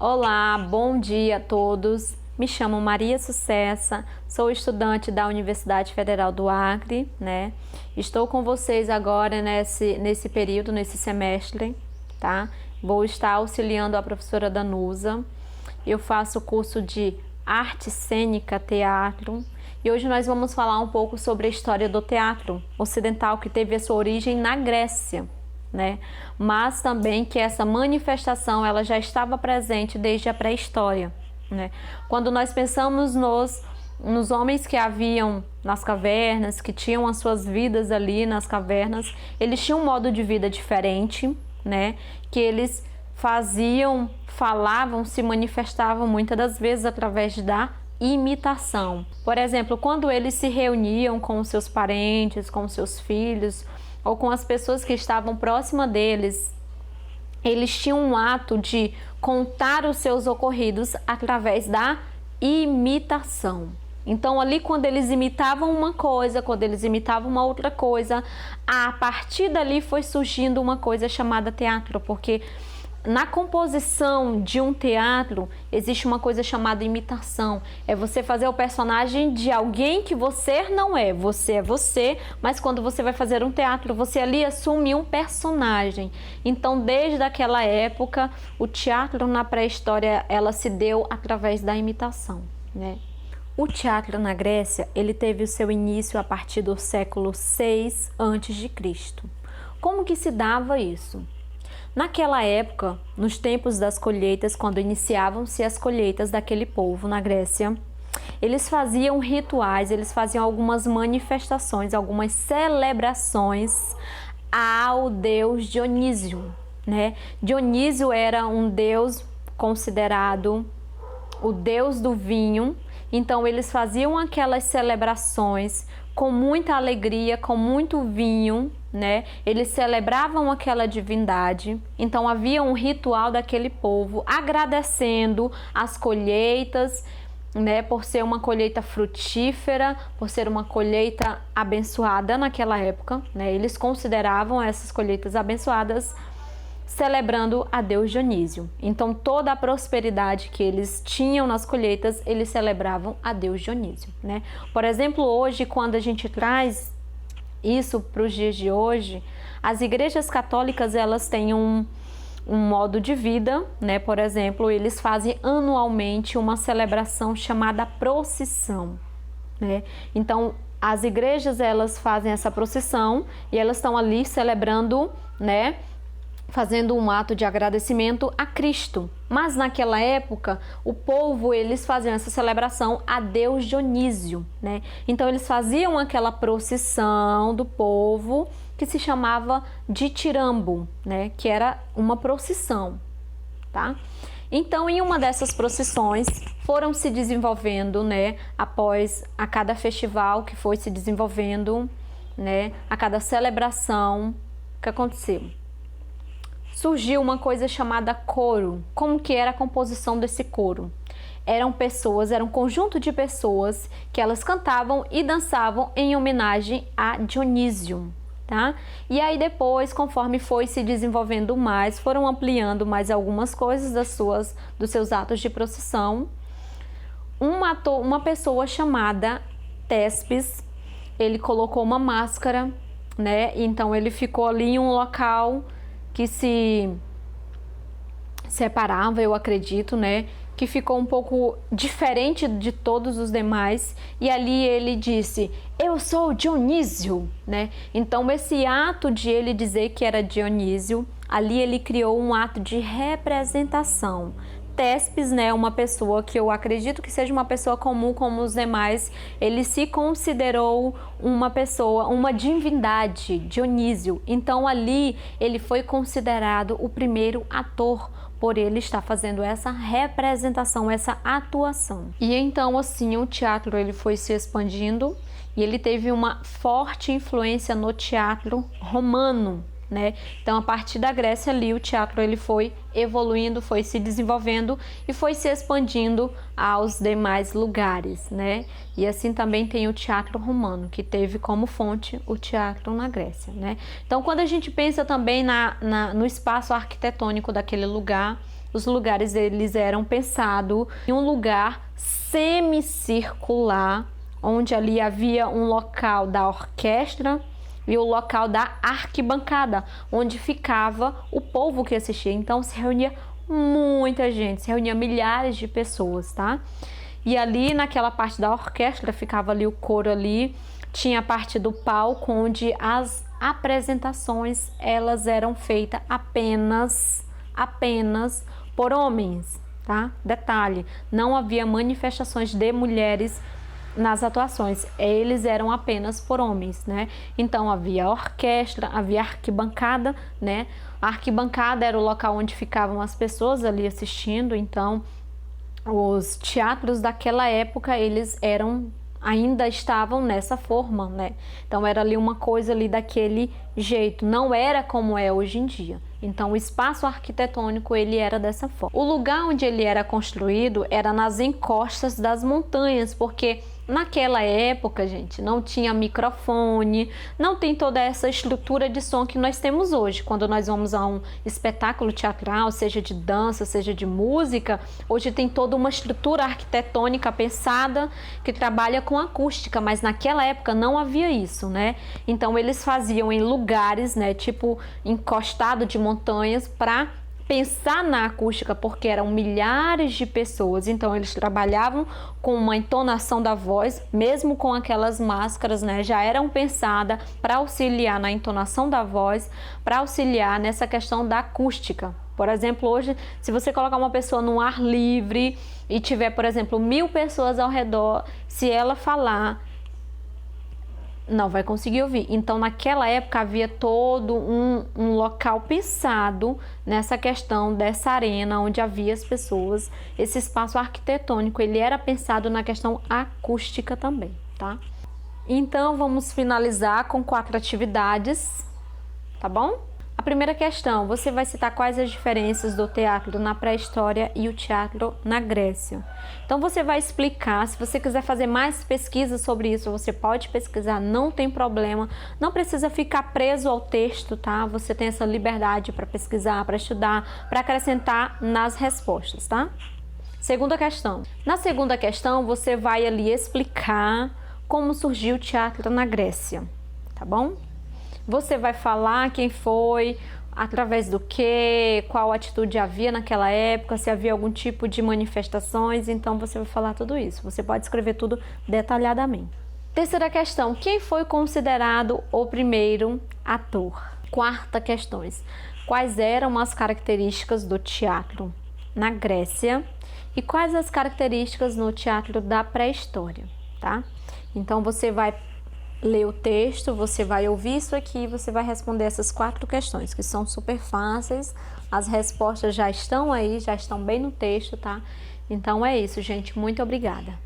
Olá, bom dia a todos. Me chamo Maria Sucessa, sou estudante da Universidade Federal do Acre, né? Estou com vocês agora nesse período, nesse semestre, tá? Vou estar auxiliando a professora Danusa. Eu faço o curso de Arte Cênica Teatro e hoje nós vamos falar um pouco sobre a história do teatro ocidental que teve a sua origem na Grécia, né? Mas também que essa manifestação ela já estava presente desde a pré-história, né? Quando nós pensamos nos homens que haviam nas cavernas, que tinham as suas vidas ali nas cavernas, eles tinham um modo de vida diferente, né? Que eles faziam, falavam, se manifestavam muitas das vezes através da imitação. Por exemplo, quando eles se reuniam com os seus parentes, com os seus filhos, ou com as pessoas que estavam próximas deles, eles tinham um ato de contar os seus ocorridos através da imitação. Então ali quando eles imitavam uma coisa, quando eles imitavam uma outra coisa, a partir dali foi surgindo uma coisa chamada teatro, porque na composição de um teatro existe uma coisa chamada imitação. É você fazer o personagem de alguém que você não é. Você é você, mas quando você vai fazer um teatro, você ali assume um personagem. Então, desde aquela época, o teatro na pré-história, ela se deu através da imitação, né? O teatro na Grécia, ele teve o seu início a partir do século 6 a.C. Como que se dava isso? Naquela época, nos tempos das colheitas, quando iniciavam-se as colheitas daquele povo na Grécia, eles faziam rituais, eles faziam algumas manifestações, algumas celebrações ao deus Dionísio, né? Dionísio era um deus considerado o deus do vinho, então eles faziam aquelas celebrações com muita alegria, com muito vinho, né? Eles celebravam aquela divindade, então havia um ritual daquele povo agradecendo as colheitas, né? Por ser uma colheita frutífera, por ser uma colheita abençoada naquela época, né? Eles consideravam essas colheitas abençoadas celebrando a Deus Dionísio. Então toda a prosperidade que eles tinham nas colheitas, eles celebravam a Deus Dionísio, né? Por exemplo, hoje quando a gente traz isso para os dias de hoje, as igrejas católicas elas têm um modo de vida, né? Por exemplo, eles fazem anualmente uma celebração chamada procissão, né? Então as igrejas elas fazem essa procissão e elas estão ali celebrando, né? Fazendo um ato de agradecimento a Cristo. Mas naquela época, o povo, eles faziam essa celebração a Deus Dionísio, né? Então eles faziam aquela procissão do povo que se chamava de Tirambo, né? Que era uma procissão, tá? Então, em uma dessas procissões, foram se desenvolvendo, né? Após a cada festival que foi se desenvolvendo, né? A cada celebração, o que aconteceu? Surgiu uma coisa chamada coro. Como que era a composição desse coro? Eram um conjunto de pessoas que elas cantavam e dançavam em homenagem a Dionísio, tá? E aí depois, conforme foi se desenvolvendo mais, foram ampliando mais algumas coisas dos seus atos de procissão. Uma pessoa chamada Tespes, ele colocou uma máscara, né? Então ele ficou ali em um local que se separava, eu acredito, né? Que ficou um pouco diferente de todos os demais. E ali ele disse, eu sou Dionísio, né? Então esse ato de ele dizer que era Dionísio, ali ele criou um ato de representação. Tespes, né, uma pessoa que eu acredito que seja uma pessoa comum como os demais, ele se considerou uma pessoa, uma divindade, Dionísio. Então ali ele foi considerado o primeiro ator, por ele estar fazendo essa representação, essa atuação. E então assim o teatro ele foi se expandindo e ele teve uma forte influência no teatro romano, né? Então, a partir da Grécia ali, o teatro ele foi evoluindo, foi se desenvolvendo e foi se expandindo aos demais lugares, né? E assim também tem o teatro romano, que teve como fonte o teatro na Grécia, né? Então, quando a gente pensa também no espaço arquitetônico daquele lugar, os lugares eles eram pensados em um lugar semicircular, onde ali havia um local da orquestra e o local da arquibancada, onde ficava o povo que assistia. Então se reunia muita gente, se reunia milhares de pessoas, tá? E ali naquela parte da orquestra ficava ali o coro ali, tinha a parte do palco onde as apresentações elas eram feitas apenas por homens, tá? Detalhe, não havia manifestações de mulheres nas atuações, eles eram apenas por homens, né? Então havia orquestra, havia arquibancada, né? A arquibancada era o local onde ficavam as pessoas ali assistindo. Então os teatros daquela época eles ainda estavam nessa forma, né? Então era ali uma coisa ali daquele jeito, não era como é hoje em dia. Então o espaço arquitetônico ele era dessa forma. O lugar onde ele era construído era nas encostas das montanhas, porque naquela época, gente, não tinha microfone, não tem toda essa estrutura de som que nós temos hoje. Quando nós vamos a um espetáculo teatral, seja de dança, seja de música, hoje tem toda uma estrutura arquitetônica pensada que trabalha com acústica, mas naquela época não havia isso, né? Então eles faziam em lugares, né, tipo encostado de montanhas, para pensar na acústica, porque eram milhares de pessoas. Então eles trabalhavam com uma entonação da voz, mesmo com aquelas máscaras, né, já eram pensadas para auxiliar na entonação da voz, para auxiliar nessa questão da acústica. Por exemplo, hoje, se você colocar uma pessoa no ar livre e tiver, por exemplo, 1000 pessoas ao redor, se ela falar, não vai conseguir ouvir. Então naquela época havia todo um local pensado nessa questão dessa arena onde havia as pessoas. Esse espaço arquitetônico ele era pensado na questão acústica também, tá? Então vamos finalizar com 4 atividades, tá bom? A primeira questão, você vai citar quais as diferenças do teatro na pré-história e o teatro na Grécia. Então você vai explicar, se você quiser fazer mais pesquisas sobre isso, você pode pesquisar, não tem problema, não precisa ficar preso ao texto, tá? Você tem essa liberdade para pesquisar, para estudar, para acrescentar nas respostas, tá? Segunda questão. Na segunda questão, você vai ali explicar como surgiu o teatro na Grécia, tá bom? Você vai falar quem foi, através do que, qual atitude havia naquela época, se havia algum tipo de manifestações, então você vai falar tudo isso. Você pode escrever tudo detalhadamente. Terceira questão, quem foi considerado o primeiro ator? Quarta questão, quais eram as características do teatro na Grécia e quais as características no teatro da pré-história, tá? Então você vai ler o texto, você vai ouvir isso aqui e você vai responder essas 4 questões, que são super fáceis. As respostas já estão aí, já estão bem no texto, tá? Então é isso, gente. Muito obrigada.